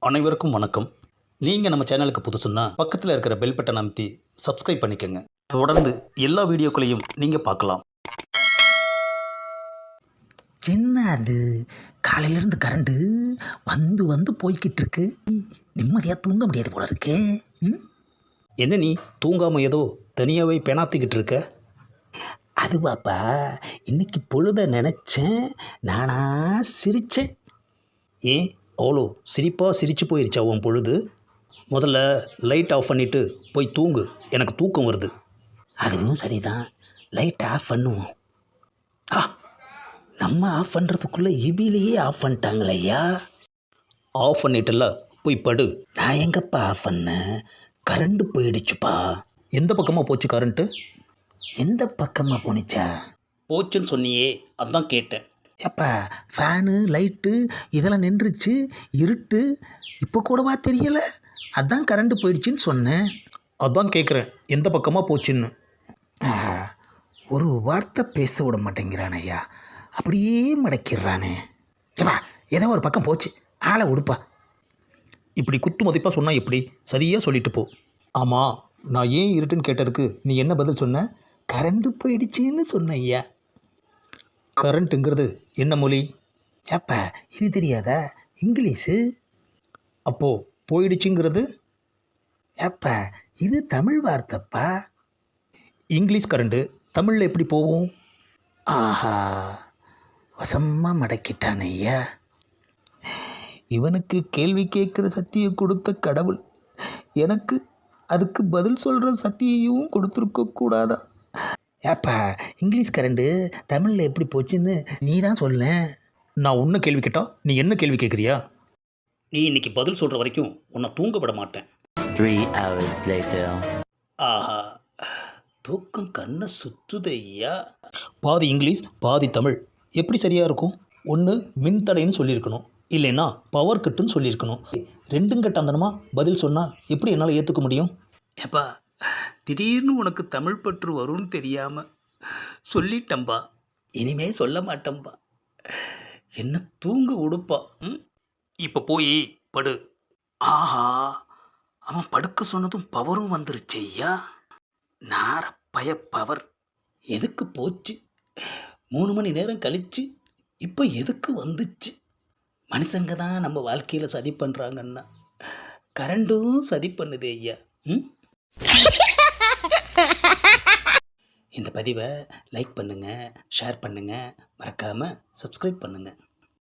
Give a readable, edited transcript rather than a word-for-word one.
அனைவருக்கும் வணக்கம். நீங்கள் நம்ம சேனலுக்கு புதுசுன்னா பக்கத்தில் இருக்கிற பெல் பட்டன் அமைத்தி சப்ஸ்கிரைப் பண்ணிக்கோங்க. தொடர்ந்து எல்லா வீடியோக்களையும் நீங்கள் பார்க்கலாம். என்ன அது காலையிலேருந்து கரண்ட்டு வந்து வந்து போய்கிட்டு இருக்கு. நிம்மதியாக தூங்க முடியாது போல இருக்கே. என்ன நீ தூங்காமல் ஏதோ தனியாகவே பெணாத்திக்கிட்டு இருக்க? அது பாப்பா, இன்னைக்கு பொழுத நினச்சேன், நானா சிரித்தேன். ஏன் அவ்வளோ சிரிப்பாக சிரித்து போயிருச்சா உன் பொழுது? முதல்ல லைட் ஆஃப் பண்ணிவிட்டு போய் தூங்கு, எனக்கு தூக்கம் வருது. அதுவும் சரிதான், லைட் ஆஃப் பண்ணுவோம். நம்ம ஆஃப் பண்ணுறதுக்குள்ளே இபிலேயே ஆஃப் பண்ணிட்டாங்களேயா. ஆஃப் பண்ணிட்டல, போய் படு. நான் எங்கப்பா ஆஃப் பண்ணேன், கரண்ட்டு போயிடுச்சுப்பா. எந்த பக்கமாக போச்சு கரண்ட்டு? எந்த பக்கமாக போணுச்சா? போச்சுன்னு சொன்னியே, அதான் கேட்டேன். எப்பா, ஃபேனு லைட்டு இதெல்லாம் நின்றுச்சு, இருட்டு, இப்போ கூடவா தெரியலை? அதான் கரண்ட்டு போயிடுச்சுன்னு சொன்னேன். அதான் கேட்குறேன், எந்த பக்கமாக போச்சுன்னு. ஒரு வார்த்தை பேச விட மாட்டேங்கிறான் ஐயா, அப்படியே மடக்கிடுறானே. ஏப்பா, ஏதோ ஒரு பக்கம் போச்சு, ஆளை உடுப்பா. இப்படி குத்து மதிப்பாக சொன்னால் எப்படி? சரியாக சொல்லிட்டு போ. ஆமாம், நான் ஏன் இருட்டுன்னு கேட்டதுக்கு நீ என்ன பதில் சொன்ன? கரண்ட்டு போயிடுச்சுன்னு சொன்னேன் ஐயா. கரண்ட்டுங்கிறது என்ன மொழி? ஏப்பா, இது தெரியாதா? இங்கிலீஷு. அப்போது போயிடுச்சுங்கிறது? ஏப்பா, இது தமிழ் வார்த்தைப்பா. இங்கிலீஷ் கரண்ட்டு தமிழில் எப்படி போகும்? ஆஹா, வசமாக மடக்கிட்டான் ஐயா. இவனுக்கு கேள்வி கேட்குற சக்தியை கொடுத்த கடவுள் எனக்கு அதுக்கு பதில் சொல்கிற சக்தியையும் கொடுத்துருக்கக்கூடாதா? ஏப்பா, இங்கிலீஷ் கரண்டு தமிழில் எப்படி போச்சுன்னு நீ தான் சொல்ல. நான் உன்னை கேள்வி கேட்டா நீ என்ன கேள்வி கேட்குறியா? நீ இன்னைக்கு பதில் சொல்கிற வரைக்கும் உன்னை தூங்க விட மாட்டேன். 3 hours later. ஆஹா, தூக்கம் கண்ணை சுத்துதையா. பாதி இங்கிலீஷ் பாதி தமிழ் எப்படி சரியாக இருக்கும்? ஒன்று மின்தடைன்னு சொல்லியிருக்கணும், இல்லைன்னா பவர் கட்டுன்னு சொல்லியிருக்கணும். ரெண்டும் கட்டாந்தனமாக பதில் சொன்னால் எப்படி என்னால் ஏற்றுக்க முடியும்? ஏப்பா, திடீர்னு உனக்கு தமிழ் பற்று வரும்னு தெரியாமல் சொல்லிட்டம்பா, இனிமே சொல்ல மாட்டேன்பா. என்ன தூங்க உடுப்பா. இப்போ போய் படு. ஆஹா, அவன் படுக்க சொன்னதும் பவரும் வந்துருச்சு ஐயா. நார பய பவர் எதுக்கு போச்சு? 3 மணி நேரம் கழிச்சு இப்போ எதுக்கு வந்துச்சு? மனுஷங்க தான் நம்ம வாழ்க்கையில் சதி பண்ணுறாங்கன்னா கரண்டும் சதி பண்ணுது ஐயா. இந்த பதிவை லைக் பண்ணுங்கள், ஷேர் பண்ணுங்கள், மறக்காமல் சப்ஸ்கிரைப் பண்ணுங்கள்.